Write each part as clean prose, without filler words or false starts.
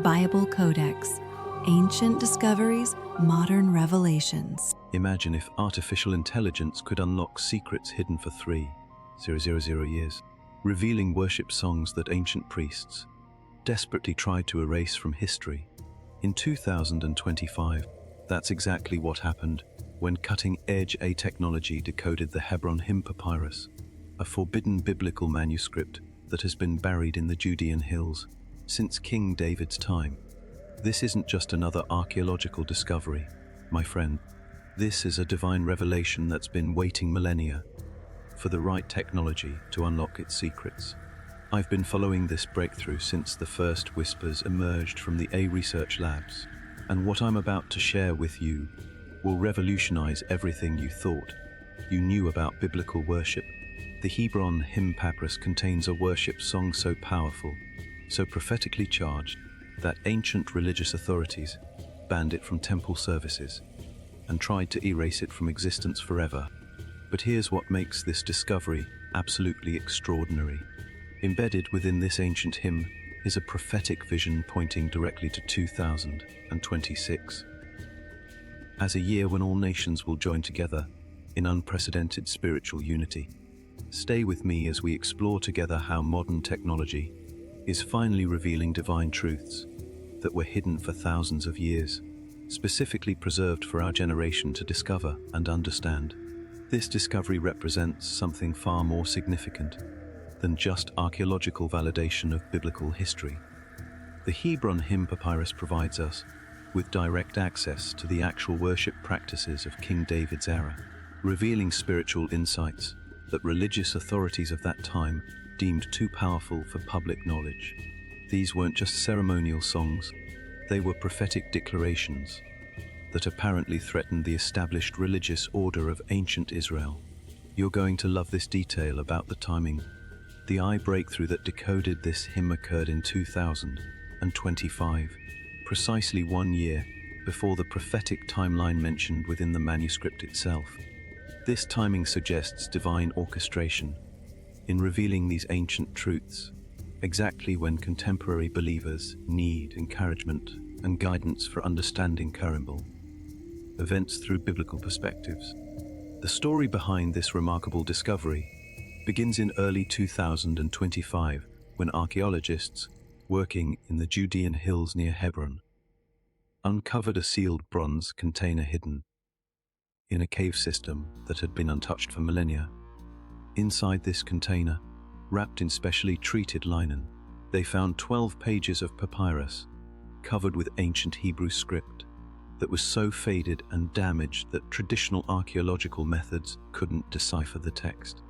Bible Codex, Ancient Discoveries, Modern Revelations. Imagine if artificial intelligence could unlock secrets hidden for 3,000 years, revealing worship songs that ancient priests desperately tried to erase from history. In 2025, that's exactly what happened when cutting-edge AI technology decoded the Hebron Hymn Papyrus, a forbidden biblical manuscript that has been buried in the Judean hills since King David's time. This isn't just another archaeological discovery, my friend. This is a divine revelation that's been waiting millennia for the right technology to unlock its secrets. I've been following this breakthrough since the first whispers emerged from the AI research labs, and what I'm about to share with you will revolutionize everything you thought you knew about biblical worship. The Hebron Hymn Papyrus contains a worship song so powerful, so prophetically charged, that ancient religious authorities banned it from temple services and tried to erase it from existence forever. But here's what makes this discovery absolutely extraordinary. Embedded within this ancient hymn is a prophetic vision pointing directly to 2026, as a year when all nations will join together in unprecedented spiritual unity. Stay with me as we explore together how modern technology is finally revealing divine truths that were hidden for thousands of years, specifically preserved for our generation to discover and understand. This discovery represents something far more significant than just archaeological validation of biblical history. The Hebron Hymn Papyrus provides us with direct access to the actual worship practices of King David's era, revealing spiritual insights that religious authorities of that time deemed too powerful for public knowledge. These weren't just ceremonial songs, they were prophetic declarations that apparently threatened the established religious order of ancient Israel. You're going to love this detail about the timing. The AI breakthrough that decoded this hymn occurred in 2025, precisely 1 year before the prophetic timeline mentioned within the manuscript itself. This timing suggests divine orchestration in revealing these ancient truths, exactly when contemporary believers need encouragement and guidance for understanding current events through biblical perspectives. The story behind this remarkable discovery begins in early 2025 when archaeologists working in the Judean hills near Hebron uncovered a sealed bronze container hidden in a cave system that had been untouched for millennia. Inside this container, wrapped in specially treated linen, they found 12 pages of papyrus covered with ancient Hebrew script that was so faded and damaged that traditional archaeological methods couldn't decipher the text.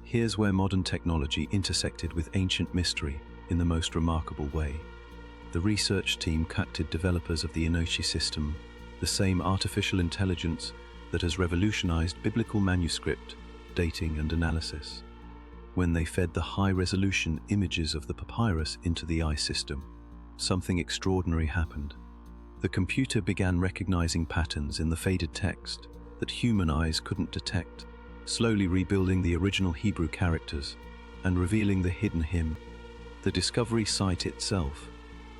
Here's where modern technology intersected with ancient mystery in the most remarkable way. The research team contacted developers of the Enochi system, the same artificial intelligence that has revolutionized biblical manuscript dating and analysis. When they fed the high-resolution images of the papyrus into the AI system, something extraordinary happened. The computer began recognizing patterns in the faded text that human eyes couldn't detect, slowly rebuilding the original Hebrew characters and revealing the hidden hymn. The discovery site itself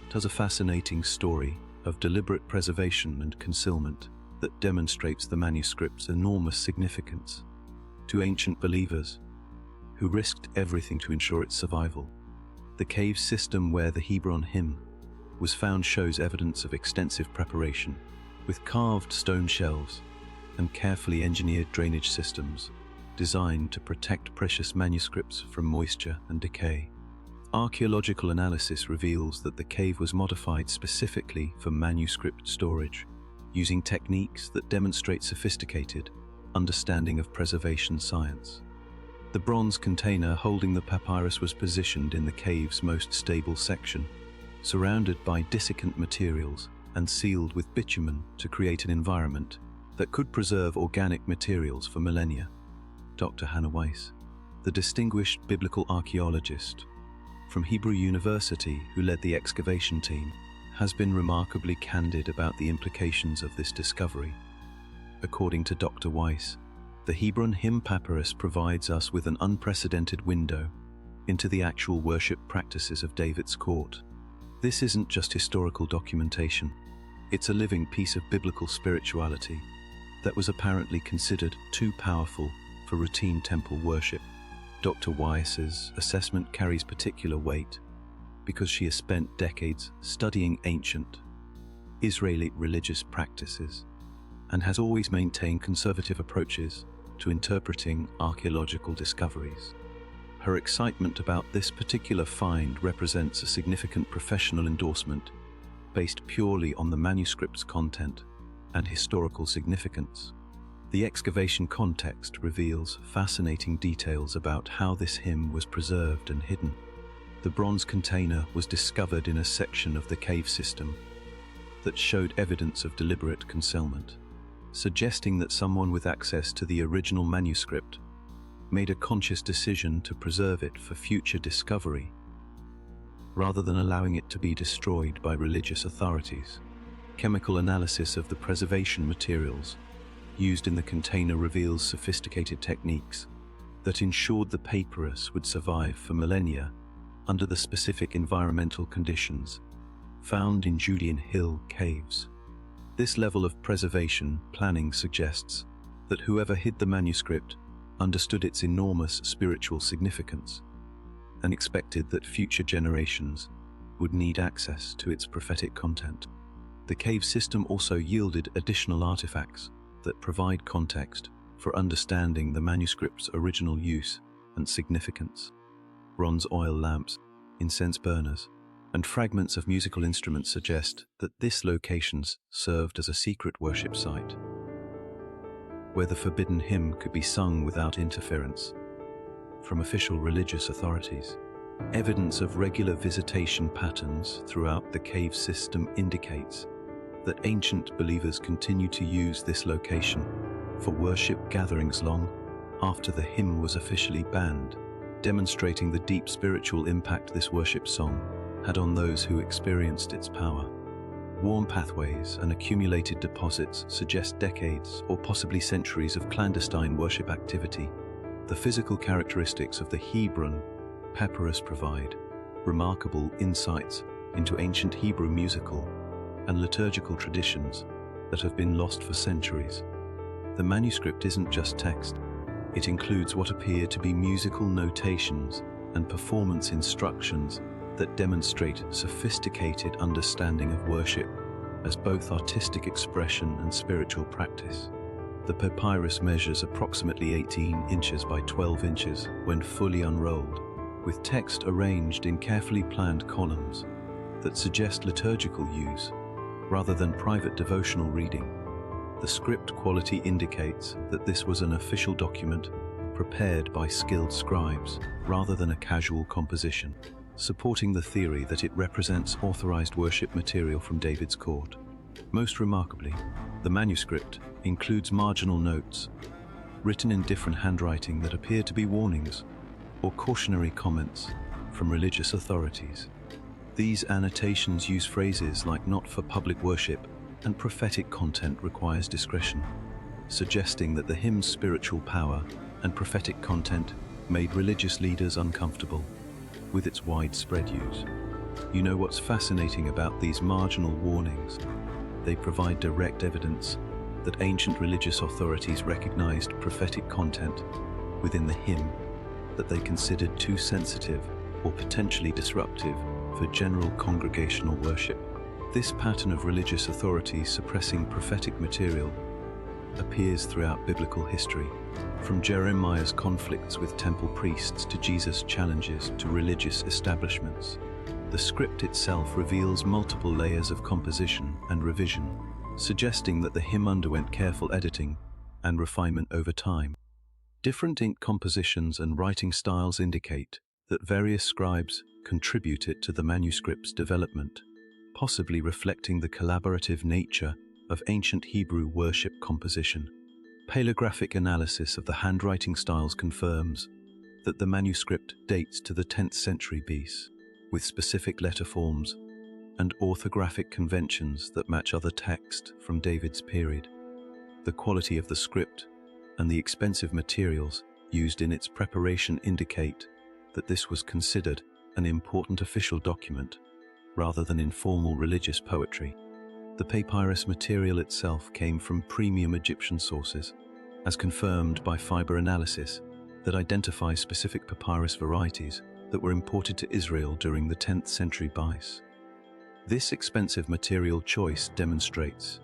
tells a fascinating story of deliberate preservation and concealment that demonstrates the manuscript's enormous significance to ancient believers who risked everything to ensure its survival. The cave system where the Hebron hymn was found shows evidence of extensive preparation, with carved stone shelves and carefully engineered drainage systems designed to protect precious manuscripts from moisture and decay. Archaeological analysis reveals that the cave was modified specifically for manuscript storage, using techniques that demonstrate sophisticated understanding of preservation science. The bronze container holding the papyrus was positioned in the cave's most stable section, surrounded by desiccant materials and sealed with bitumen to create an environment that could preserve organic materials for millennia. Dr. Hannah Weiss, the distinguished biblical archaeologist from Hebrew University who led the excavation team, has been remarkably candid about the implications of this discovery. According to Dr. Weiss, the Hebron Hymn Papyrus provides us with an unprecedented window into the actual worship practices of David's court. This isn't just historical documentation. It's a living piece of biblical spirituality that was apparently considered too powerful for routine temple worship. Dr. Weiss's assessment carries particular weight because she has spent decades studying ancient Israeli religious practices and has always maintained conservative approaches to interpreting archaeological discoveries. Her excitement about this particular find represents a significant professional endorsement based purely on the manuscript's content and historical significance. The excavation context reveals fascinating details about how this hymn was preserved and hidden. The bronze container was discovered in a section of the cave system that showed evidence of deliberate concealment, suggesting that someone with access to the original manuscript made a conscious decision to preserve it for future discovery, rather than allowing it to be destroyed by religious authorities. Chemical analysis of the preservation materials used in the container reveals sophisticated techniques that ensured the papyrus would survive for millennia under the specific environmental conditions found in Judean hill caves. This level of preservation planning suggests that whoever hid the manuscript understood its enormous spiritual significance and expected that future generations would need access to its prophetic content. The cave system also yielded additional artifacts that provide context for understanding the manuscript's original use and significance. Bronze oil lamps, incense burners, and fragments of musical instruments suggest that this location served as a secret worship site, where the forbidden hymn could be sung without interference from official religious authorities. Evidence of regular visitation patterns throughout the cave system indicates that ancient believers continued to use this location for worship gatherings long after the hymn was officially banned, demonstrating the deep spiritual impact this worship song had on those who experienced its power. Worn pathways and accumulated deposits suggest decades or possibly centuries of clandestine worship activity. The physical characteristics of the Hebron Papyrus provide remarkable insights into ancient Hebrew musical and liturgical traditions that have been lost for centuries. The manuscript isn't just text. It includes what appear to be musical notations and performance instructions that demonstrate sophisticated understanding of worship as both artistic expression and spiritual practice. The papyrus measures approximately 18 inches by 12 inches when fully unrolled, with text arranged in carefully planned columns that suggest liturgical use rather than private devotional reading. The script quality indicates that this was an official document prepared by skilled scribes rather than a casual composition, supporting the theory that it represents authorized worship material from David's court. Most remarkably, the manuscript includes marginal notes, written in different handwriting that appear to be warnings or cautionary comments from religious authorities. These annotations use phrases like "not for public worship" and "prophetic content requires discretion," suggesting that the hymn's spiritual power and prophetic content made religious leaders uncomfortable with its widespread use. You know what's fascinating about these marginal warnings? They provide direct evidence that ancient religious authorities recognized prophetic content within the hymn that they considered too sensitive or potentially disruptive for general congregational worship. This pattern of religious authorities suppressing prophetic material appears throughout biblical history, from Jeremiah's conflicts with temple priests to Jesus' challenges to religious establishments. The script itself reveals multiple layers of composition and revision, suggesting that the hymn underwent careful editing and refinement over time. Different ink compositions and writing styles indicate that various scribes contributed to the manuscript's development, possibly reflecting the collaborative nature of ancient Hebrew worship composition. Paleographic analysis of the handwriting styles confirms that the manuscript dates to the 10th century BC, with specific letter forms and orthographic conventions that match other text from David's period. The quality of the script and the expensive materials used in its preparation indicate that this was considered an important official document rather than informal religious poetry. The papyrus material itself came from premium Egyptian sources, as confirmed by fiber analysis that identifies specific papyrus varieties that were imported to Israel during the 10th century BICE. This expensive material choice demonstrates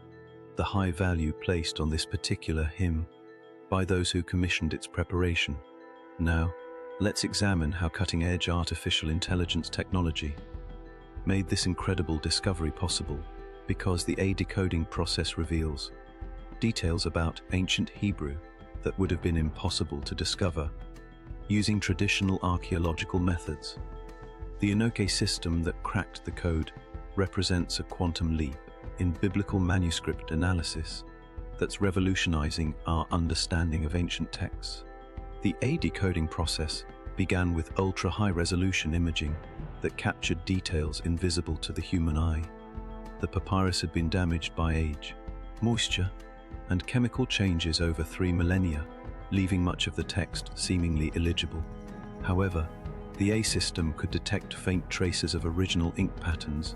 the high value placed on this particular hymn by those who commissioned its preparation. Now, let's examine how cutting-edge artificial intelligence technology made this incredible discovery possible, because the decoding process reveals details about ancient Hebrew that would have been impossible to discover using traditional archaeological methods. The Enoch system that cracked the code represents a quantum leap in biblical manuscript analysis that's revolutionizing our understanding of ancient texts. The decoding process began with ultra-high-resolution imaging that captured details invisible to the human eye. The papyrus had been damaged by age, moisture, and chemical changes over 3 millennia, leaving much of the text seemingly illegible. However, the A system could detect faint traces of original ink patterns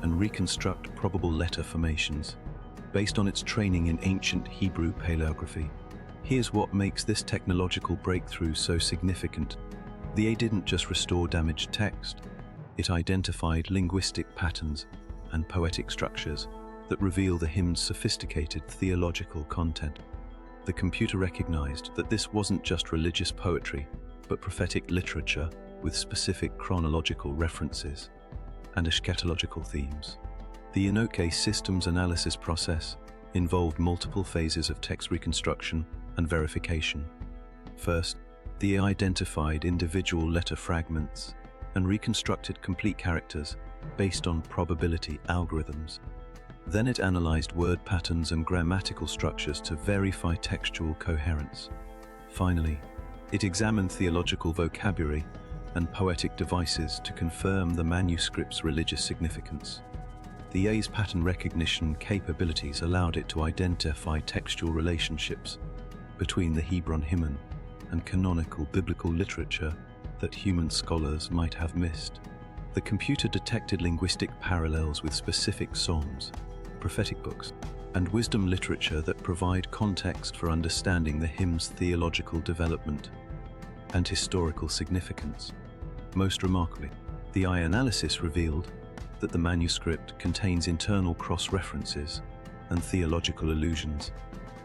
and reconstruct probable letter formations based on its training in ancient Hebrew paleography. Here's what makes this technological breakthrough so significant. The A didn't just restore damaged text, it identified linguistic patterns and poetic structures that reveal the hymn's sophisticated theological content. The computer recognized that this wasn't just religious poetry, but prophetic literature with specific chronological references and eschatological themes. The Enoch systems analysis process involved multiple phases of text reconstruction and verification. First, the AI identified individual letter fragments and reconstructed complete characters based on probability algorithms. Then it analyzed word patterns and grammatical structures to verify textual coherence. Finally, it examined theological vocabulary and poetic devices to confirm the manuscript's religious significance. The A's pattern recognition capabilities allowed it to identify textual relationships between the Hebron Hymn and canonical biblical literature that human scholars might have missed. The computer detected linguistic parallels with specific psalms, prophetic books, and wisdom literature that provide context for understanding the hymn's theological development and historical significance. Most remarkably, the AI analysis revealed that the manuscript contains internal cross-references and theological allusions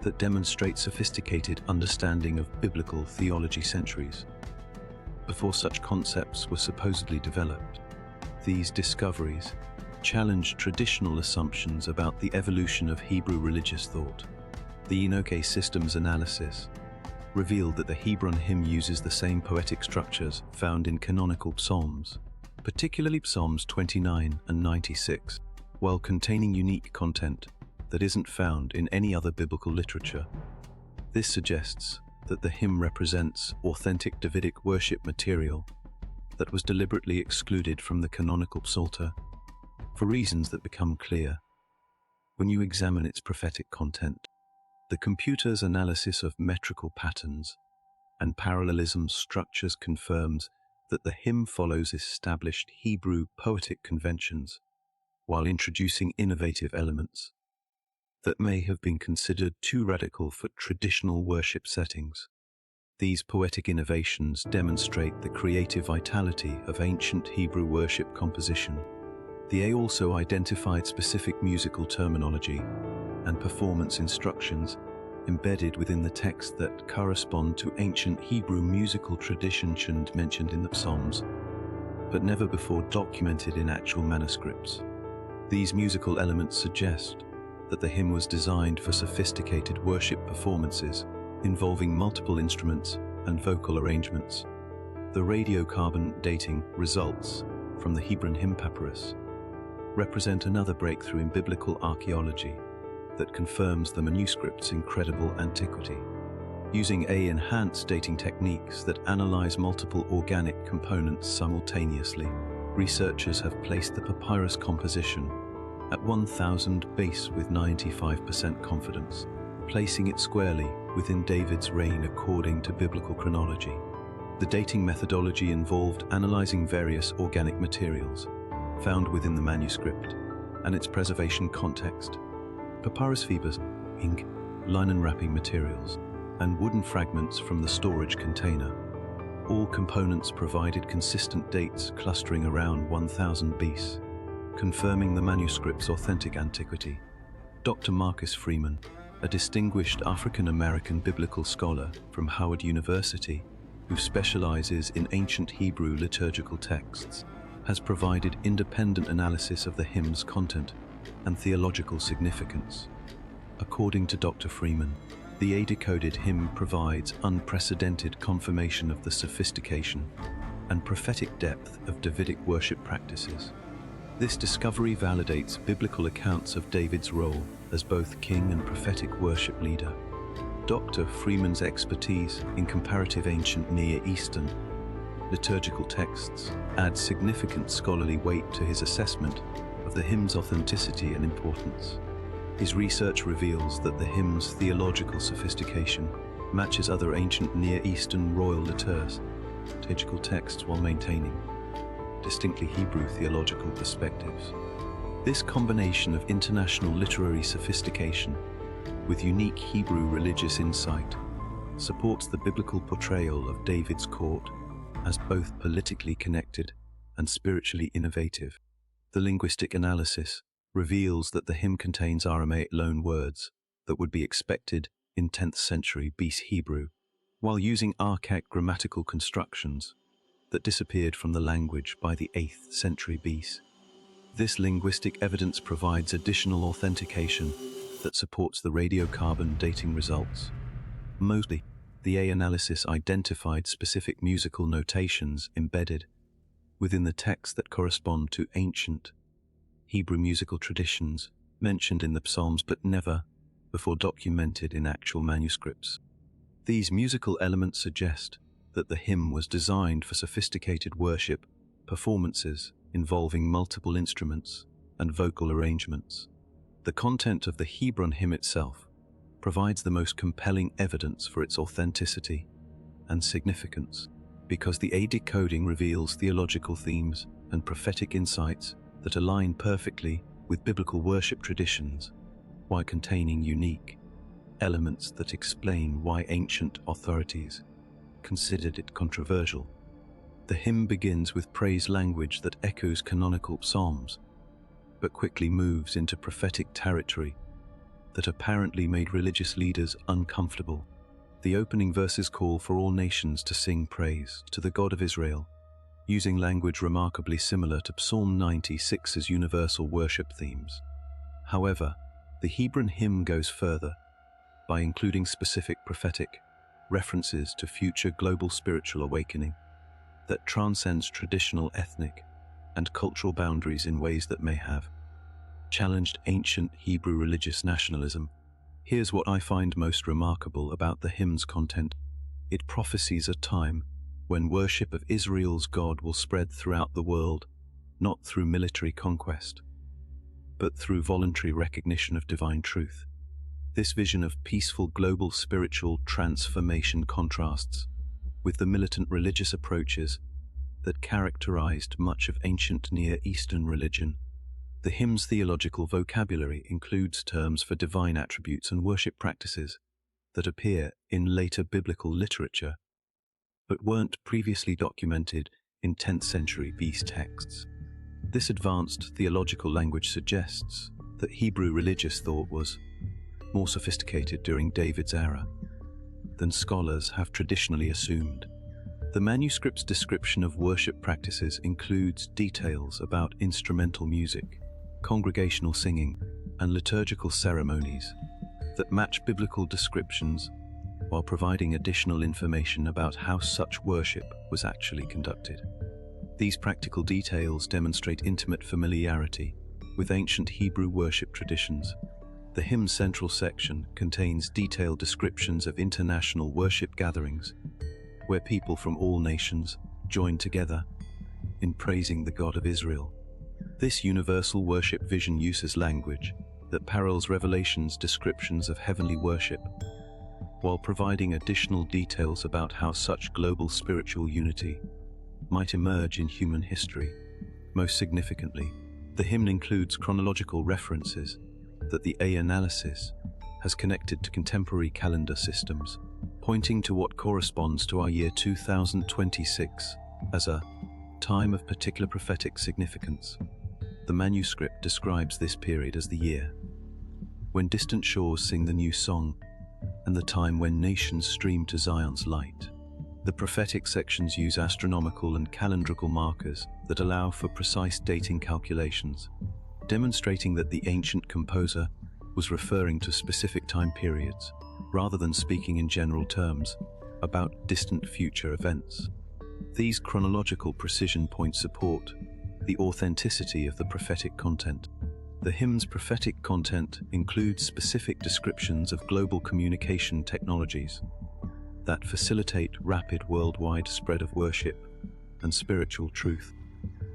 that demonstrate sophisticated understanding of biblical theology centuries before such concepts were supposedly developed. These discoveries challenged traditional assumptions about the evolution of Hebrew religious thought. The Enoch systems analysis revealed that the Hebron hymn uses the same poetic structures found in canonical psalms, particularly Psalms 29 and 96, while containing unique content that isn't found in any other biblical literature. This suggests that the hymn represents authentic Davidic worship material that was deliberately excluded from the canonical psalter for reasons that become clear when you examine its prophetic content. The computer's analysis of metrical patterns and parallelism structures confirms that the hymn follows established Hebrew poetic conventions while introducing innovative elements that may have been considered too radical for traditional worship settings. These poetic innovations demonstrate the creative vitality of ancient Hebrew worship composition. The A also identified specific musical terminology and performance instructions embedded within the text that correspond to ancient Hebrew musical traditions mentioned in the Psalms, but never before documented in actual manuscripts. These musical elements suggest that the hymn was designed for sophisticated worship performances involving multiple instruments and vocal arrangements. The radiocarbon dating results from the Hebron Hymn Papyrus represent another breakthrough in biblical archaeology that confirms the manuscript's incredible antiquity. Using enhanced dating techniques that analyze multiple organic components simultaneously, researchers have placed the papyrus composition at 1000 base with 95% confidence, placing it squarely within David's reign according to biblical chronology. The dating methodology involved analyzing various organic materials, found within the manuscript and its preservation context, papyrus fibers, ink, linen wrapping materials, and wooden fragments from the storage container. All components provided consistent dates clustering around 1000 BC, confirming the manuscript's authentic antiquity. Dr. Marcus Freeman, a distinguished African-American biblical scholar from Howard University, who specializes in ancient Hebrew liturgical texts, has provided independent analysis of the hymn's content and theological significance. According to Dr. Freeman, the decoded hymn provides unprecedented confirmation of the sophistication and prophetic depth of Davidic worship practices. This discovery validates biblical accounts of David's role as both king and prophetic worship leader. Dr. Freeman's expertise in comparative ancient Near Eastern liturgical texts adds significant scholarly weight to his assessment of the hymn's authenticity and importance. His research reveals that the hymn's theological sophistication matches other ancient Near Eastern royal liturgical texts while maintaining distinctly Hebrew theological perspectives. This combination of international literary sophistication with unique Hebrew religious insight supports the biblical portrayal of David's court as both politically connected and spiritually innovative. The linguistic analysis reveals that the hymn contains Aramaic loan words that would be expected in 10th century BC Hebrew, while using archaic grammatical constructions that disappeared from the language by the 8th century BC. This linguistic evidence provides additional authentication that supports the radiocarbon dating results. Mostly, the analysis identified specific musical notations embedded within the text that correspond to ancient Hebrew musical traditions mentioned in the Psalms but never before documented in actual manuscripts. These musical elements suggest that the hymn was designed for sophisticated worship performances involving multiple instruments and vocal arrangements. The content of the Hebron hymn itself provides the most compelling evidence for its authenticity and significance, because the decoding reveals theological themes and prophetic insights that align perfectly with biblical worship traditions, while containing unique elements that explain why ancient authorities considered it controversial. The hymn begins with praise language that echoes canonical psalms, but quickly moves into prophetic territory that apparently made religious leaders uncomfortable. The opening verses call for all nations to sing praise to the God of Israel, using language remarkably similar to Psalm 96's universal worship themes. However, the Hebron hymn goes further by including specific prophetic references to future global spiritual awakening that transcends traditional ethnic and cultural boundaries in ways that may have challenged ancient Hebrew religious nationalism. Here's what I find most remarkable about the hymn's content. It prophesies a time when worship of Israel's God will spread throughout the world, not through military conquest, but through voluntary recognition of divine truth. This vision of peaceful global spiritual transformation contrasts with the militant religious approaches that characterized much of ancient Near Eastern religion. The hymn's theological vocabulary includes terms for divine attributes and worship practices that appear in later biblical literature, but weren't previously documented in 10th century BC texts. This advanced theological language suggests that Hebrew religious thought was more sophisticated during David's era than scholars have traditionally assumed. The manuscript's description of worship practices includes details about instrumental music, congregational singing, and liturgical ceremonies that match biblical descriptions, while providing additional information about how such worship was actually conducted. These practical details demonstrate intimate familiarity with ancient Hebrew worship traditions. The hymn's central section contains detailed descriptions of international worship gatherings, where people from all nations join together in praising the God of Israel. This universal worship vision uses language that parallels Revelation's descriptions of heavenly worship, while providing additional details about how such global spiritual unity might emerge in human history. Most significantly, the hymn includes chronological references that the A-analysis has connected to contemporary calendar systems, pointing to what corresponds to our year 2026 as a time of particular prophetic significance. The manuscript describes this period as the year when distant shores sing the new song and the time when nations stream to Zion's light. The prophetic sections use astronomical and calendrical markers that allow for precise dating calculations, demonstrating that the ancient composer was referring to specific time periods rather than speaking in general terms about distant future events. These chronological precision points support the authenticity of the prophetic content. The hymn's prophetic content includes specific descriptions of global communication technologies that facilitate rapid worldwide spread of worship and spiritual truth,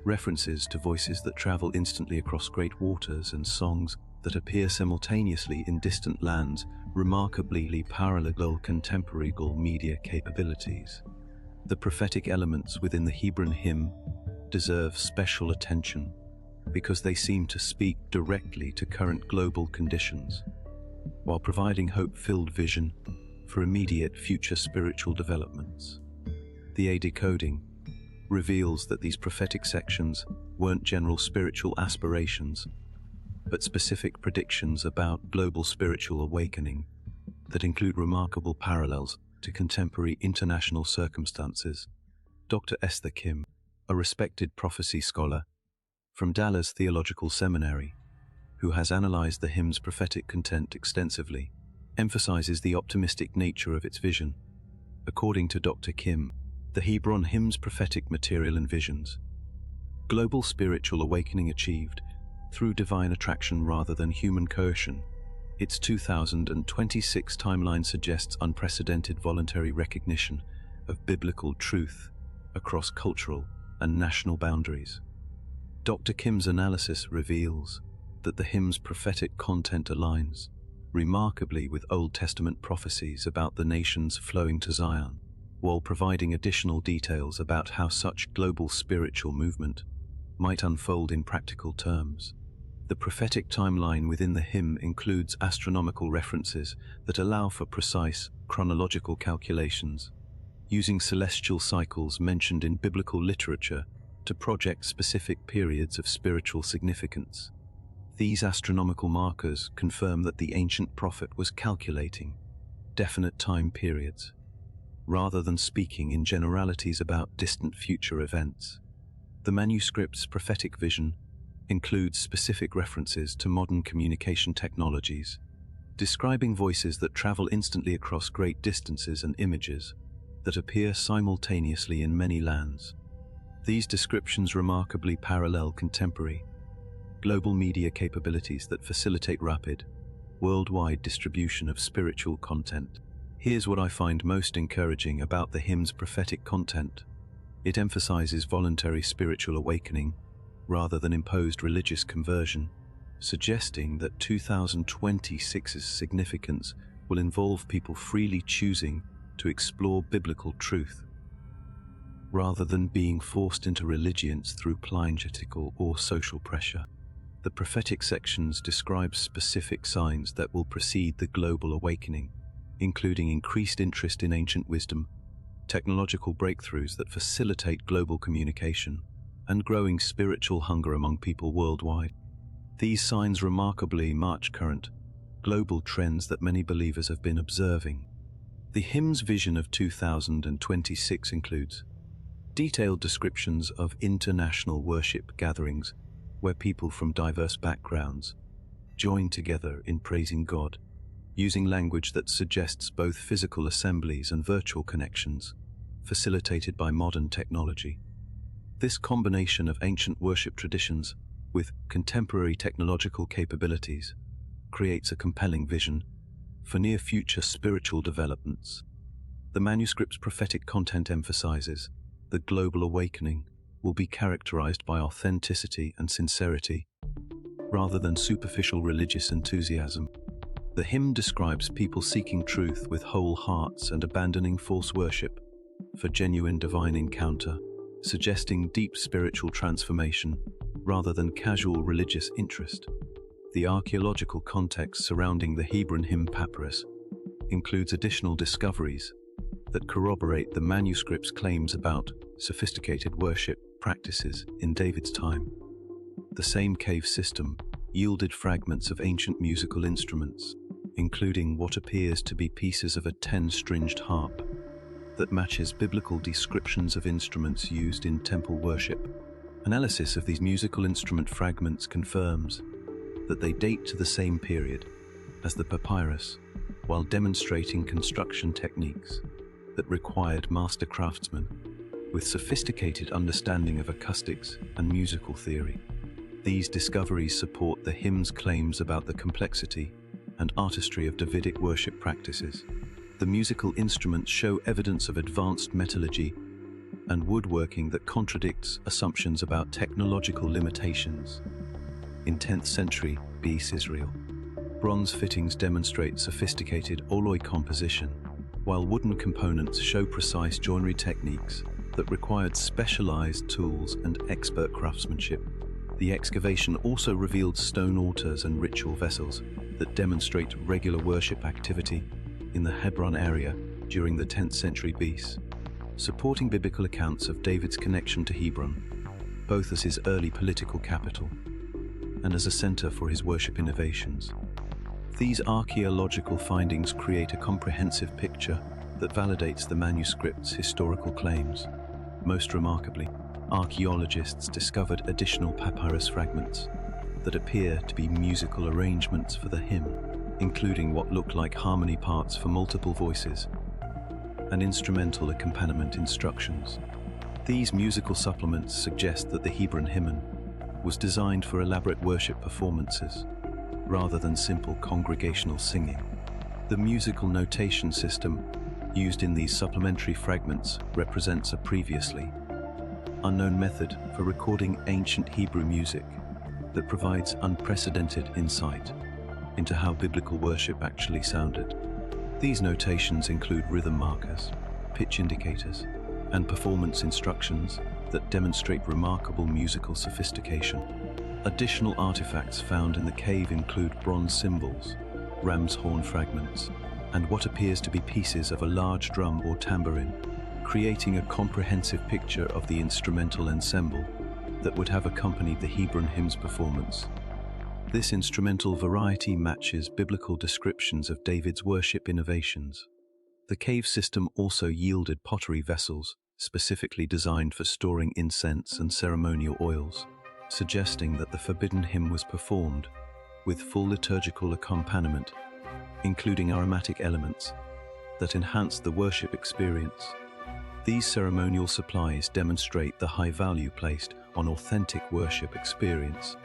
references to voices that travel instantly across great waters and songs that appear simultaneously in distant lands remarkably parallel contemporary media capabilities. The prophetic elements within the Hebron hymn deserve special attention because they seem to speak directly to current global conditions, while providing hope-filled vision for immediate future spiritual developments. The A decoding reveals that these prophetic sections weren't general spiritual aspirations, but specific predictions about global spiritual awakening that include remarkable parallels to contemporary international circumstances. Dr. Esther Kim, a respected prophecy scholar from Dallas Theological Seminary, who has analyzed the hymn's prophetic content extensively, emphasizes the optimistic nature of its vision. According to Dr. Kim, the Hebron hymn's prophetic material envisions global spiritual awakening achieved through divine attraction rather than human coercion. Its 2026 timeline suggests unprecedented voluntary recognition of biblical truth across cultural and national boundaries. Dr. Kim's analysis reveals that the hymn's prophetic content aligns remarkably with Old Testament prophecies about the nations flowing to Zion, while providing additional details about how such global spiritual movement might unfold in practical terms. The prophetic timeline within the hymn includes astronomical references that allow for precise chronological calculations, using celestial cycles mentioned in biblical literature to project specific periods of spiritual significance. These astronomical markers confirm that the ancient prophet was calculating definite time periods, rather than speaking in generalities about distant future events. The manuscript's prophetic vision includes specific references to modern communication technologies, describing voices that travel instantly across great distances and images that appear simultaneously in many lands. These descriptions remarkably parallel contemporary global media capabilities that facilitate rapid, worldwide distribution of spiritual content. Here's what I find most encouraging about the hymn's prophetic content. It emphasizes voluntary spiritual awakening rather than imposed religious conversion, suggesting that 2026's significance will involve people freely choosing to explore biblical truth, rather than being forced into religions through political or social pressure. The prophetic sections describe specific signs that will precede the global awakening, including increased interest in ancient wisdom, technological breakthroughs that facilitate global communication, and growing spiritual hunger among people worldwide. These signs remarkably match current, global trends that many believers have been observing. The hymn's vision of 2026 includes detailed descriptions of international worship gatherings where people from diverse backgrounds join together in praising God, using language that suggests both physical assemblies and virtual connections, facilitated by modern technology. This combination of ancient worship traditions with contemporary technological capabilities creates a compelling vision for near-future spiritual developments. The manuscript's prophetic content emphasizes that global awakening will be characterized by authenticity and sincerity, rather than superficial religious enthusiasm. The hymn describes people seeking truth with whole hearts and abandoning false worship for genuine divine encounter, suggesting deep spiritual transformation rather than casual religious interest. The archaeological context surrounding the Hebron Hymn Papyrus includes additional discoveries that corroborate the manuscript's claims about sophisticated worship practices in David's time. The same cave system yielded fragments of ancient musical instruments, including what appears to be pieces of a 10-stringed harp that matches biblical descriptions of instruments used in temple worship. Analysis of these musical instrument fragments confirms that they date to the same period as the papyrus, while demonstrating construction techniques that required master craftsmen with sophisticated understanding of acoustics and musical theory. These discoveries support the hymn's claims about the complexity and artistry of Davidic worship practices. The musical instruments show evidence of advanced metallurgy and woodworking that contradicts assumptions about technological limitations. In 10th century BC Israel, bronze fittings demonstrate sophisticated alloy composition, while wooden components show precise joinery techniques that required specialized tools and expert craftsmanship. The excavation also revealed stone altars and ritual vessels that demonstrate regular worship activity in the Hebron area during the 10th century BC, supporting biblical accounts of David's connection to Hebron, both as his early political capital and as a center for his worship innovations. These archaeological findings create a comprehensive picture that validates the manuscript's historical claims. Most remarkably, archaeologists discovered additional papyrus fragments that appear to be musical arrangements for the hymn, including what look like harmony parts for multiple voices and instrumental accompaniment instructions. These musical supplements suggest that the Hebron Hymn was designed for elaborate worship performances rather than simple congregational singing. The musical notation system used in these supplementary fragments represents a previously unknown method for recording ancient Hebrew music that provides unprecedented insight into how biblical worship actually sounded. These notations include rhythm markers, pitch indicators, and performance instructions that demonstrate remarkable musical sophistication. Additional artifacts found in the cave include bronze cymbals, ram's horn fragments, and what appears to be pieces of a large drum or tambourine, creating a comprehensive picture of the instrumental ensemble that would have accompanied the Hebron hymn's performance. This instrumental variety matches biblical descriptions of David's worship innovations. The cave system also yielded pottery vessels specifically designed for storing incense and ceremonial oils, suggesting that the forbidden hymn was performed with full liturgical accompaniment, including aromatic elements that enhanced the worship experience. These ceremonial supplies demonstrate the high value placed on authentic worship experience.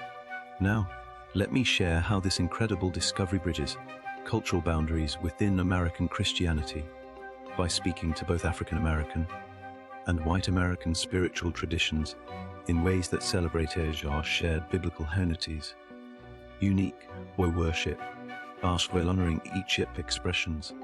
Now, let me share how this incredible discovery bridges cultural boundaries within American Christianity by speaking to both African American and white American spiritual traditions in ways that celebrate our shared biblical heritage. Unique were worship, asked while honoring each expressions.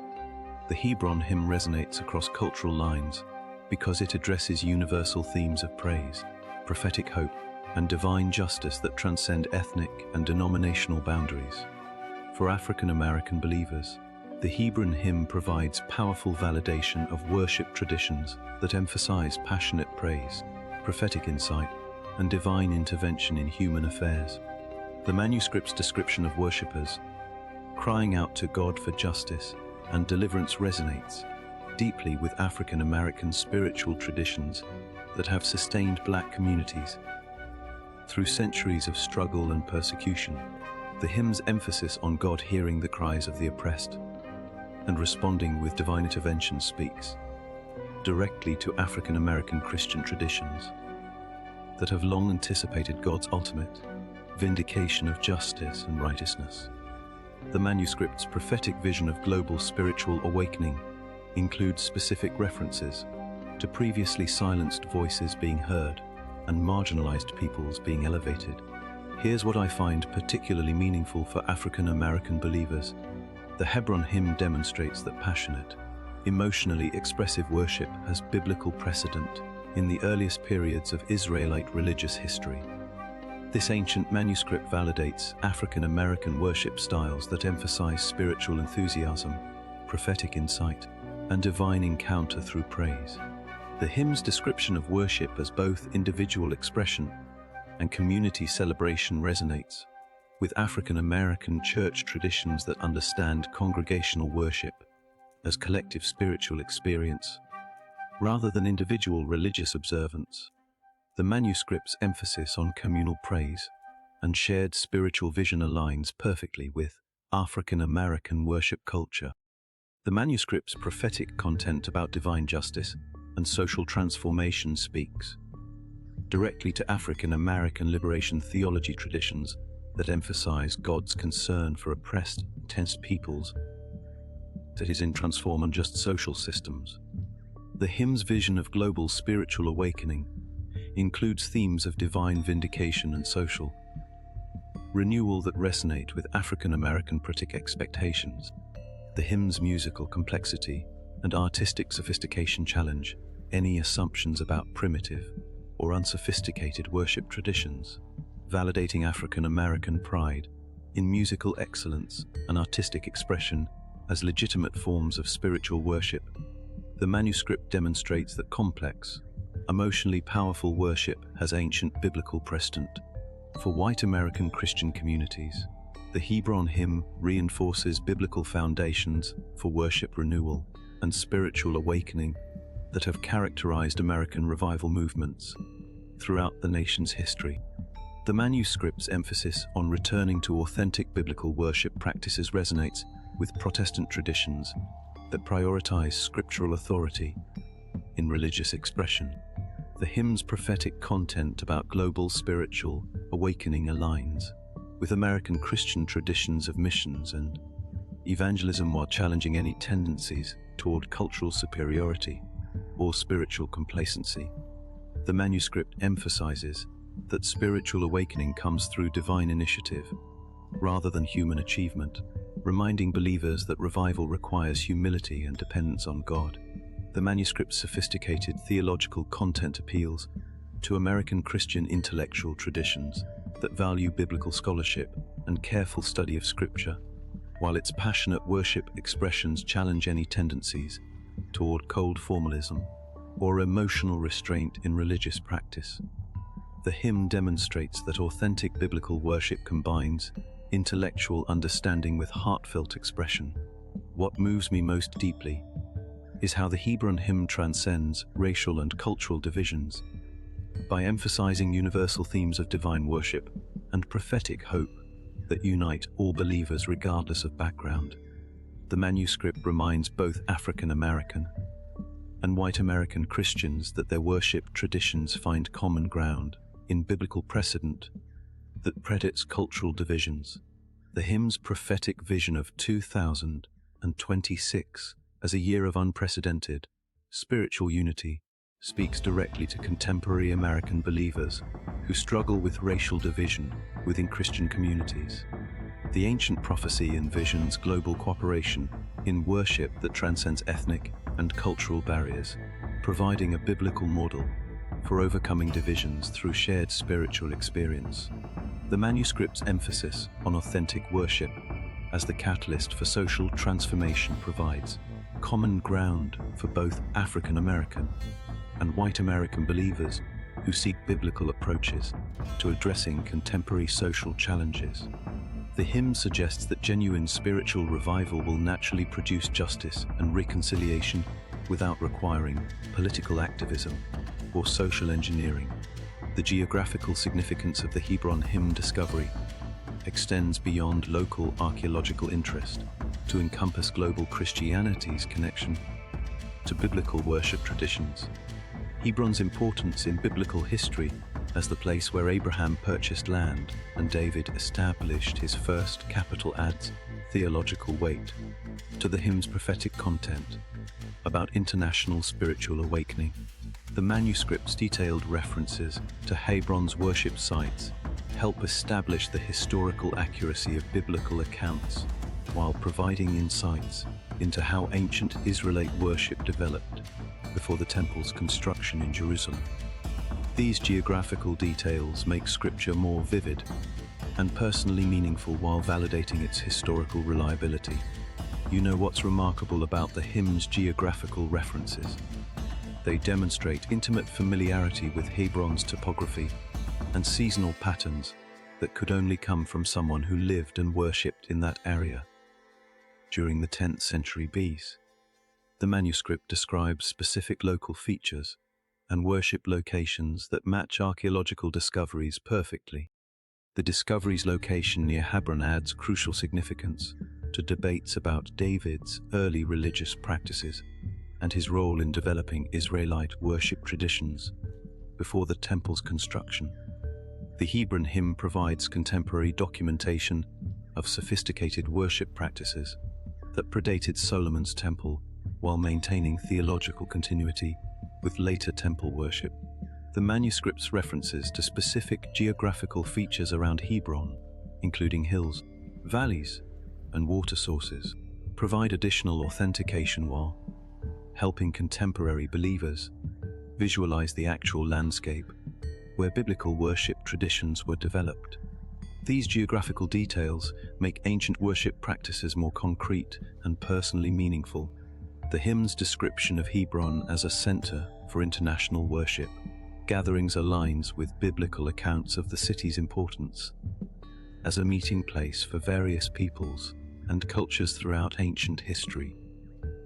The Hebron hymn resonates across cultural lines because it addresses universal themes of praise, prophetic hope, and divine justice that transcend ethnic and denominational boundaries. For African American believers, the Hebron hymn provides powerful validation of worship traditions that emphasize passionate praise, prophetic insight, and divine intervention in human affairs. The manuscript's description of worshippers crying out to God for justice and deliverance resonates deeply with African American spiritual traditions that have sustained Black communities through centuries of struggle and persecution. The hymn's emphasis on God hearing the cries of the oppressed and responding with divine intervention speaks directly to African American Christian traditions that have long anticipated God's ultimate vindication of justice and righteousness. The manuscript's prophetic vision of global spiritual awakening includes specific references to previously silenced voices being heard and marginalized peoples being elevated. Here's what I find particularly meaningful for African American believers. The Hebron hymn demonstrates that passionate, emotionally expressive worship has biblical precedent in the earliest periods of Israelite religious history. This ancient manuscript validates African American worship styles that emphasize spiritual enthusiasm, prophetic insight, and divine encounter through praise. The hymn's description of worship as both individual expression and community celebration resonates with African American church traditions that understand congregational worship as collective spiritual experience rather than individual religious observance. The manuscript's emphasis on communal praise and shared spiritual vision aligns perfectly with African American worship culture. The manuscript's prophetic content about divine justice and social transformation speaks directly to African American liberation theology traditions that emphasize God's concern for oppressed, tense peoples, that is, in transform unjust social systems. The hymn's vision of global spiritual awakening includes themes of divine vindication and social renewal that resonate with African American prophetic expectations. The hymn's musical complexity and artistic sophistication challenge any assumptions about primitive or unsophisticated worship traditions, validating African American pride in musical excellence and artistic expression as legitimate forms of spiritual worship. The manuscript demonstrates that complex, emotionally powerful worship has ancient biblical precedent. For white American Christian communities, the Hebron Hymn reinforces biblical foundations for worship renewal and spiritual awakening that have characterized American revival movements throughout the nation's history. The manuscript's emphasis on returning to authentic biblical worship practices resonates with Protestant traditions that prioritize scriptural authority in religious expression. The hymn's prophetic content about global spiritual awakening aligns with American Christian traditions of missions and evangelism while challenging any tendencies toward cultural superiority or spiritual complacency. The manuscript emphasizes that spiritual awakening comes through divine initiative rather than human achievement, reminding believers that revival requires humility and dependence on God. The manuscript's sophisticated theological content appeals to American Christian intellectual traditions that value biblical scholarship and careful study of Scripture, while its passionate worship expressions challenge any tendencies toward cold formalism or emotional restraint in religious practice. The hymn demonstrates that authentic biblical worship combines intellectual understanding with heartfelt expression. What moves me most deeply is how the Hebron Hymn transcends racial and cultural divisions by emphasizing universal themes of divine worship and prophetic hope that unite all believers regardless of background. The manuscript reminds both African American and white American Christians that their worship traditions find common ground in biblical precedent that predates cultural divisions. The hymn's prophetic vision of 2026 as a year of unprecedented spiritual unity speaks directly to contemporary American believers who struggle with racial division within Christian communities. The ancient prophecy envisions global cooperation in worship that transcends ethnic and cultural barriers, providing a biblical model for overcoming divisions through shared spiritual experience. The manuscript's emphasis on authentic worship as the catalyst for social transformation provides common ground for both African American and white American believers who seek biblical approaches to addressing contemporary social challenges. The hymn suggests that genuine spiritual revival will naturally produce justice and reconciliation without requiring political activism or social engineering. The geographical significance of the Hebron Hymn discovery extends beyond local archaeological interest to encompass global Christianity's connection to biblical worship traditions. Hebron's importance in biblical history as the place where Abraham purchased land and David established his first capital adds theological weight to the hymn's prophetic content about international spiritual awakening. The manuscript's detailed references to Hebron's worship sites help establish the historical accuracy of biblical accounts while providing insights into how ancient Israelite worship developed. before the temple's construction in Jerusalem. These geographical details make scripture more vivid and personally meaningful while validating its historical reliability. You know what's remarkable about the hymn's geographical references? They demonstrate intimate familiarity with Hebron's topography and seasonal patterns that could only come from someone who lived and worshipped in that area. During the 10th century BC, the manuscript describes specific local features and worship locations that match archaeological discoveries perfectly. The discovery's location near Hebron adds crucial significance to debates about David's early religious practices and his role in developing Israelite worship traditions before the temple's construction. The Hebron hymn provides contemporary documentation of sophisticated worship practices that predated Solomon's temple while maintaining theological continuity with later temple worship. The manuscript's references to specific geographical features around Hebron, including hills, valleys, and water sources, provide additional authentication while helping contemporary believers visualize the actual landscape where biblical worship traditions were developed. These geographical details make ancient worship practices more concrete and personally meaningful. The hymn's description of Hebron as a center for international worship gatherings aligns with biblical accounts of the city's importance as a meeting place for various peoples and cultures throughout ancient history.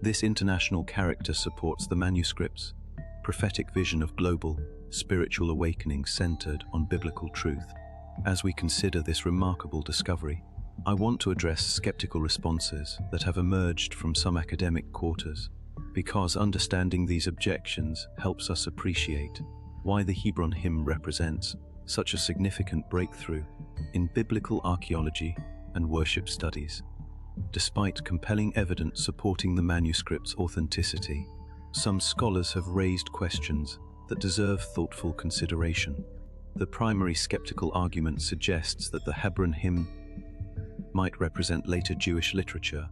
This international character supports the manuscript's prophetic vision of global, spiritual awakening centered on biblical truth. As we consider this remarkable discovery, I want to address skeptical responses that have emerged from some academic quarters, because understanding these objections helps us appreciate why the Hebron hymn represents such a significant breakthrough in biblical archaeology and worship studies. Despite compelling evidence supporting the manuscript's authenticity, some scholars have raised questions that deserve thoughtful consideration. The primary skeptical argument suggests that the Hebron hymn might represent later Jewish literature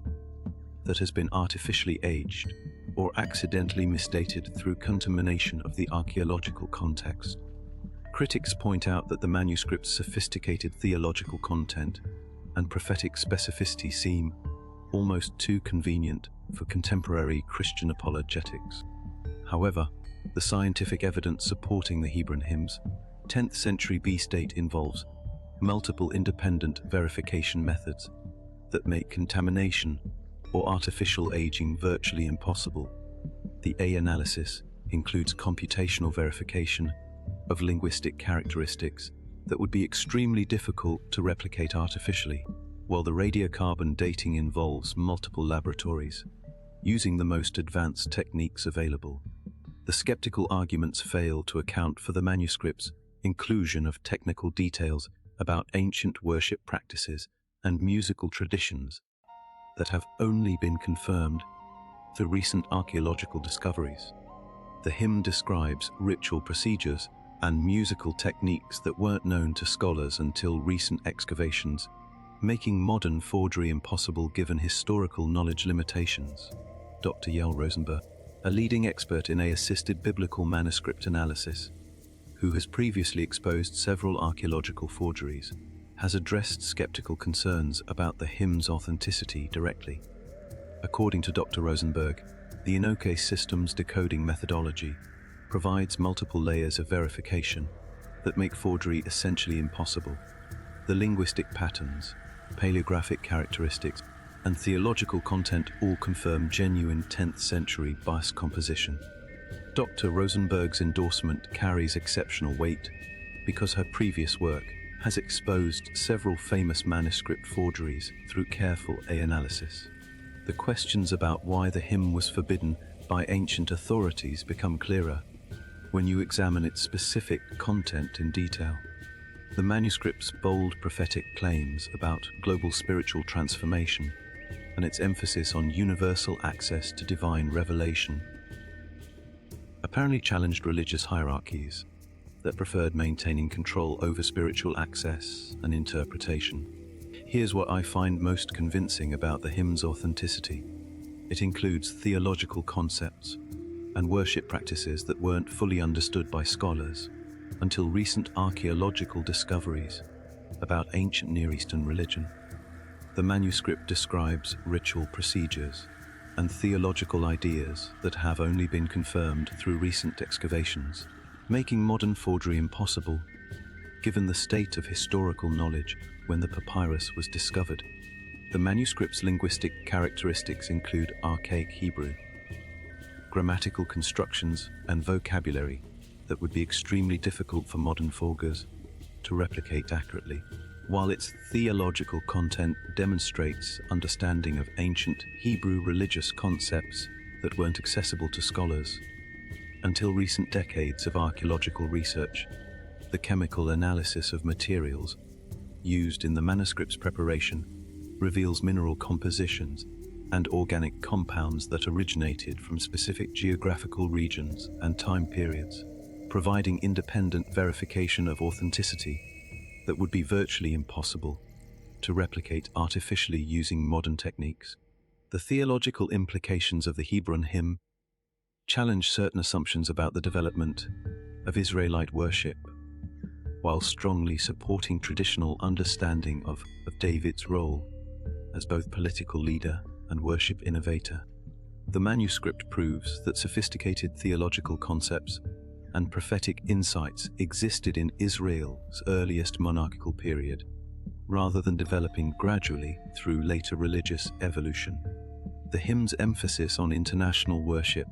that has been artificially aged or accidentally misdated through contamination of the archaeological context. Critics point out that the manuscript's sophisticated theological content and prophetic specificity seem almost too convenient for contemporary Christian apologetics. However, the scientific evidence supporting the Hebron hymn's 10th century BC date involves multiple independent verification methods that make contamination or artificial aging virtually impossible. The A analysis includes computational verification of linguistic characteristics that would be extremely difficult to replicate artificially, while the radiocarbon dating involves multiple laboratories using the most advanced techniques available. The skeptical arguments fail to account for the manuscript's inclusion of technical details about ancient worship practices and musical traditions that have only been confirmed through recent archaeological discoveries. The hymn describes ritual procedures and musical techniques that weren't known to scholars until recent excavations, making modern forgery impossible given historical knowledge limitations. Dr. Yael Rosenberg, a leading expert in AI-assisted biblical manuscript analysis, who has previously exposed several archaeological forgeries, has addressed skeptical concerns about the hymn's authenticity directly. According to Dr. Rosenberg, the Inoke system's decoding methodology provides multiple layers of verification that make forgery essentially impossible. The linguistic patterns, paleographic characteristics, and theological content all confirm genuine 10th century Basque composition. Dr. Rosenberg's endorsement carries exceptional weight because her previous work has exposed several famous manuscript forgeries through careful analysis. The questions about why the hymn was forbidden by ancient authorities become clearer when you examine its specific content in detail. The manuscript's bold prophetic claims about global spiritual transformation and its emphasis on universal access to divine revelation apparently challenged religious hierarchies that preferred maintaining control over spiritual access and interpretation. Here's what I find most convincing about the hymn's authenticity. It includes theological concepts and worship practices that weren't fully understood by scholars until recent archaeological discoveries about ancient Near Eastern religion. The manuscript describes ritual procedures and theological ideas that have only been confirmed through recent excavations, making modern forgery impossible, given the state of historical knowledge when the papyrus was discovered. The manuscript's linguistic characteristics include archaic Hebrew, grammatical constructions, and vocabulary that would be extremely difficult for modern forgers to replicate accurately, while its theological content demonstrates understanding of ancient Hebrew religious concepts that weren't accessible to scholars. Until recent decades of archaeological research, the chemical analysis of materials used in the manuscript's preparation reveals mineral compositions and organic compounds that originated from specific geographical regions and time periods, providing independent verification of authenticity that would be virtually impossible to replicate artificially using modern techniques. The theological implications of the Hebron Hymn challenge certain assumptions about the development of Israelite worship, while strongly supporting traditional understanding of David's role as both political leader and worship innovator. The manuscript proves that sophisticated theological concepts and prophetic insights existed in Israel's earliest monarchical period, rather than developing gradually through later religious evolution. The hymn's emphasis on international worship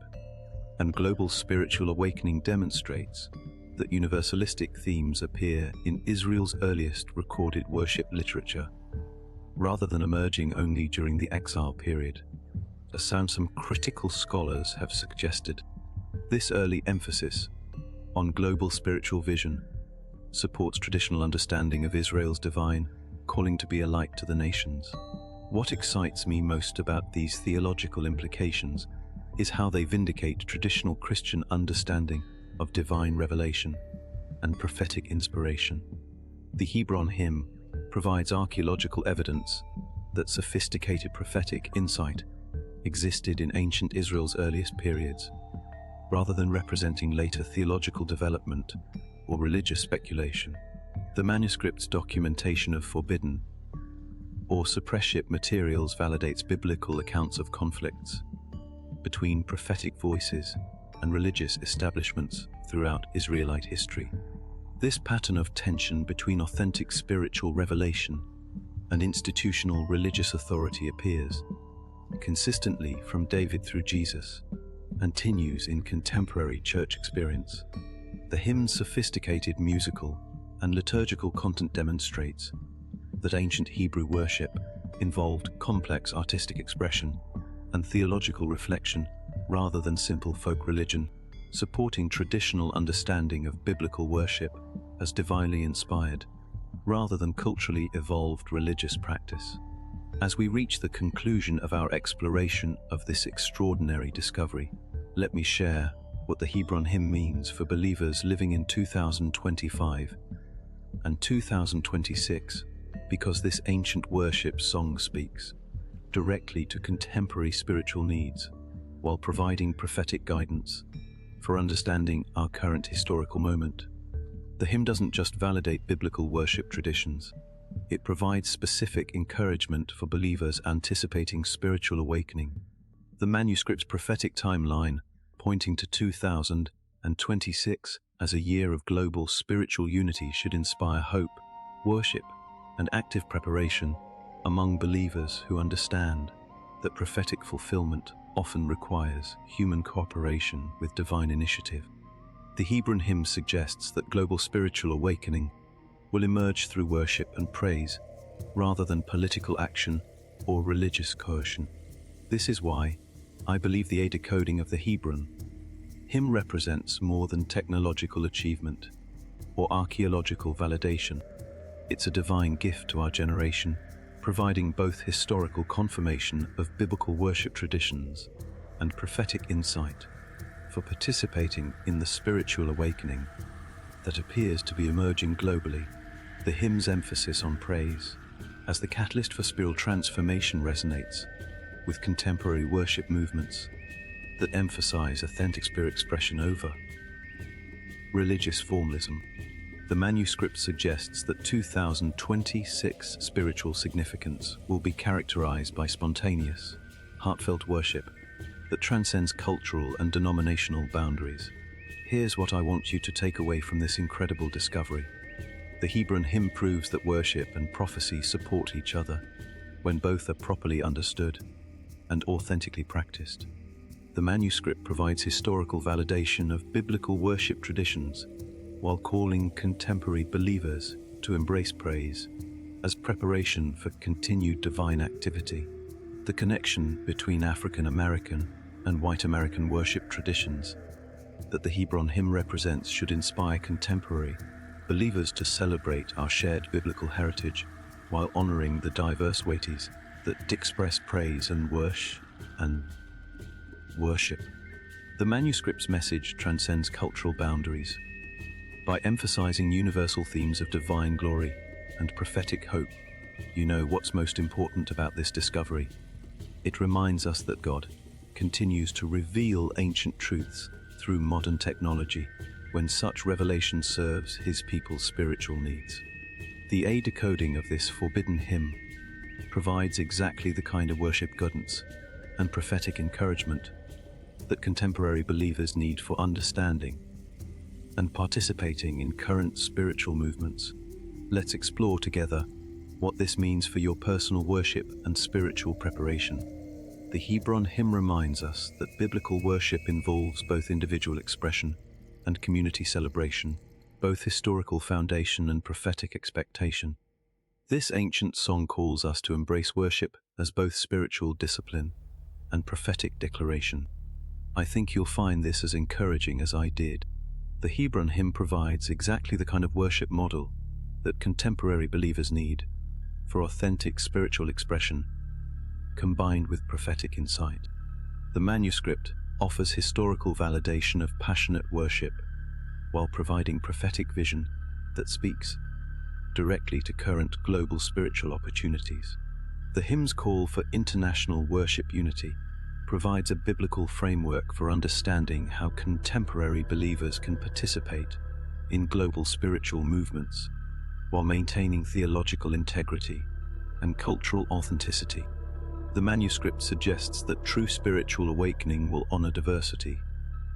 and global spiritual awakening demonstrates that universalistic themes appear in Israel's earliest recorded worship literature, rather than emerging only during the exile period, as some critical scholars have suggested. This early emphasis on global spiritual vision supports traditional understanding of Israel's divine calling to be a light to the nations. What excites me most about these theological implications is how they vindicate traditional Christian understanding of divine revelation and prophetic inspiration. The Hebron Hymn provides archaeological evidence that sophisticated prophetic insight existed in ancient Israel's earliest periods, rather than representing later theological development or religious speculation. The manuscript's documentation of forbidden or suppressive materials validates biblical accounts of conflicts between prophetic voices and religious establishments throughout Israelite history. This pattern of tension between authentic spiritual revelation and institutional religious authority appears consistently from David through Jesus and continues in contemporary church experience. The hymn's sophisticated musical and liturgical content demonstrates that ancient Hebrew worship involved complex artistic expression and theological reflection rather than simple folk religion, supporting traditional understanding of biblical worship as divinely inspired, rather than culturally evolved religious practice. As we reach the conclusion of our exploration of this extraordinary discovery, let me share what the Hebron Hymn means for believers living in 2025 and 2026, because this ancient worship song speaks directly to contemporary spiritual needs while providing prophetic guidance for understanding our current historical moment. The hymn doesn't just validate biblical worship traditions, it provides specific encouragement for believers anticipating spiritual awakening. The manuscript's prophetic timeline, pointing to 2026 as a year of global spiritual unity, should inspire hope, worship, and active preparation among believers who understand that prophetic fulfillment often requires human cooperation with divine initiative. The Hebron Hymn suggests that global spiritual awakening will emerge through worship and praise, rather than political action or religious coercion. This is why I believe the decoding of the Hebron Hymn represents more than technological achievement or archaeological validation. It's a divine gift to our generation, providing both historical confirmation of biblical worship traditions and prophetic insight for participating in the spiritual awakening that appears to be emerging globally. The hymn's emphasis on praise as the catalyst for spiritual transformation resonates with contemporary worship movements, that emphasize authentic spirit expression over religious formalism. The manuscript suggests that 2026 spiritual significance will be characterized by spontaneous, heartfelt worship that transcends cultural and denominational boundaries. Here's what I want you to take away from this incredible discovery. The Hebron hymn proves that worship and prophecy support each other when both are properly understood and authentically practiced. The manuscript provides historical validation of biblical worship traditions while calling contemporary believers to embrace praise as preparation for continued divine activity. The connection between African American and white American worship traditions that the Hebron hymn represents should inspire contemporary believers to celebrate our shared biblical heritage while honoring the diverse ways that express praise and worship. The manuscript's message transcends cultural boundaries by emphasizing universal themes of divine glory and prophetic hope. You know what's most important about this discovery? It reminds us that God continues to reveal ancient truths through modern technology when such revelation serves His people's spiritual needs. The decoding of this forbidden hymn provides exactly the kind of worship guidance and prophetic encouragement that contemporary believers need for understanding and participating in current spiritual movements. Let's explore together what this means for your personal worship and spiritual preparation. The Hebron hymn reminds us that biblical worship involves both individual expression and community celebration, both historical foundation and prophetic expectation. This ancient song calls us to embrace worship as both spiritual discipline and prophetic declaration. I think you'll find this as encouraging as I did. The Hebron hymn provides exactly the kind of worship model that contemporary believers need for authentic spiritual expression, combined with prophetic insight. The manuscript offers historical validation of passionate worship while providing prophetic vision that speaks directly to current global spiritual opportunities. The hymn's call for international worship unity provides a biblical framework for understanding how contemporary believers can participate in global spiritual movements while maintaining theological integrity and cultural authenticity. The manuscript suggests that true spiritual awakening will honor diversity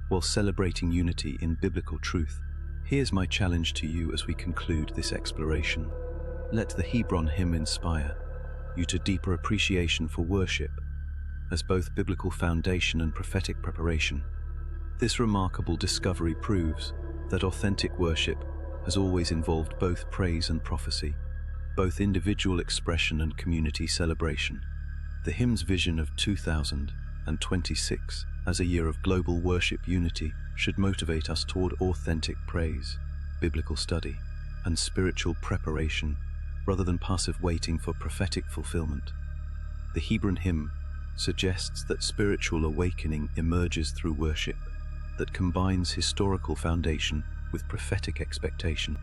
while celebrating unity in biblical truth. Here's my challenge to you as we conclude this exploration. Let the Hebron hymn inspire you to deeper appreciation for worship as both biblical foundation and prophetic preparation. This remarkable discovery proves that authentic worship has always involved both praise and prophecy, both individual expression and community celebration. The hymn's vision of 2026 as a year of global worship unity should motivate us toward authentic praise, biblical study, and spiritual preparation rather than passive waiting for prophetic fulfillment. The Hebron hymn suggests that spiritual awakening emerges through worship that combines historical foundation with prophetic expectation.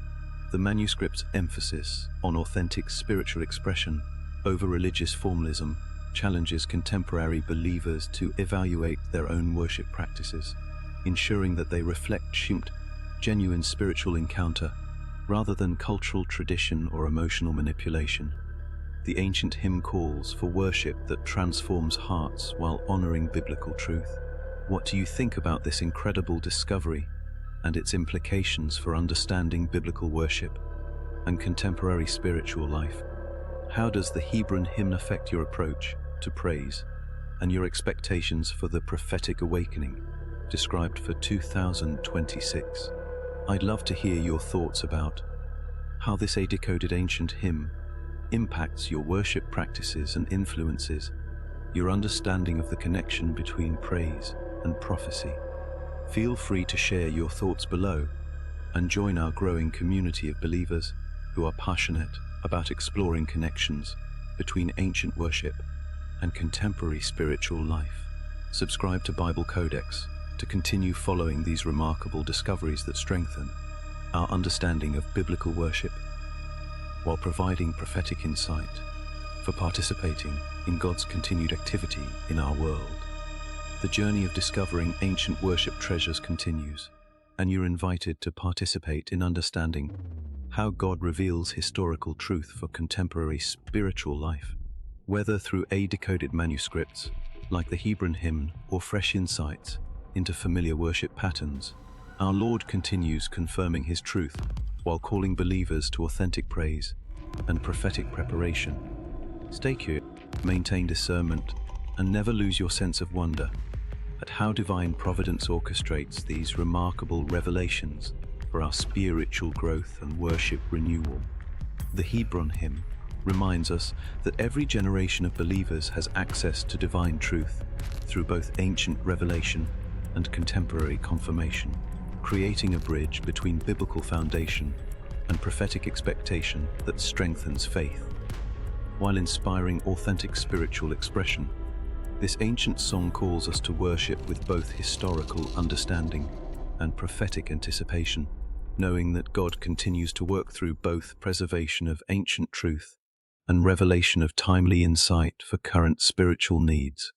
The manuscript's emphasis on authentic spiritual expression over religious formalism challenges contemporary believers to evaluate their own worship practices, ensuring that they reflect genuine spiritual encounter rather than cultural tradition or emotional manipulation. The ancient hymn calls for worship that transforms hearts while honoring biblical truth. What do you think about this incredible discovery and its implications for understanding biblical worship and contemporary spiritual life? How does the Hebron hymn affect your approach to praise and your expectations for the prophetic awakening described for 2026? I'd love to hear your thoughts about how this decoded ancient hymn impacts your worship practices and influences your understanding of the connection between praise and prophecy. Feel free to share your thoughts below and join our growing community of believers who are passionate about exploring connections between ancient worship and contemporary spiritual life. Subscribe to Bible Codex to continue following these remarkable discoveries that strengthen our understanding of biblical worship while providing prophetic insight for participating in God's continued activity in our world. The journey of discovering ancient worship treasures continues, and you're invited to participate in understanding how God reveals historical truth for contemporary spiritual life. Whether through decoded manuscripts, like the Hebron Hymn, or fresh insights into familiar worship patterns, our Lord continues confirming His truth while calling believers to authentic praise and prophetic preparation. Stay curious, maintain discernment, and never lose your sense of wonder at how divine providence orchestrates these remarkable revelations for our spiritual growth and worship renewal. The Hebron Hymn reminds us that every generation of believers has access to divine truth through both ancient revelation and contemporary confirmation, creating a bridge between biblical foundation and prophetic expectation that strengthens faith. While inspiring authentic spiritual expression, this ancient song calls us to worship with both historical understanding and prophetic anticipation, knowing that God continues to work through both preservation of ancient truth and revelation of timely insight for current spiritual needs.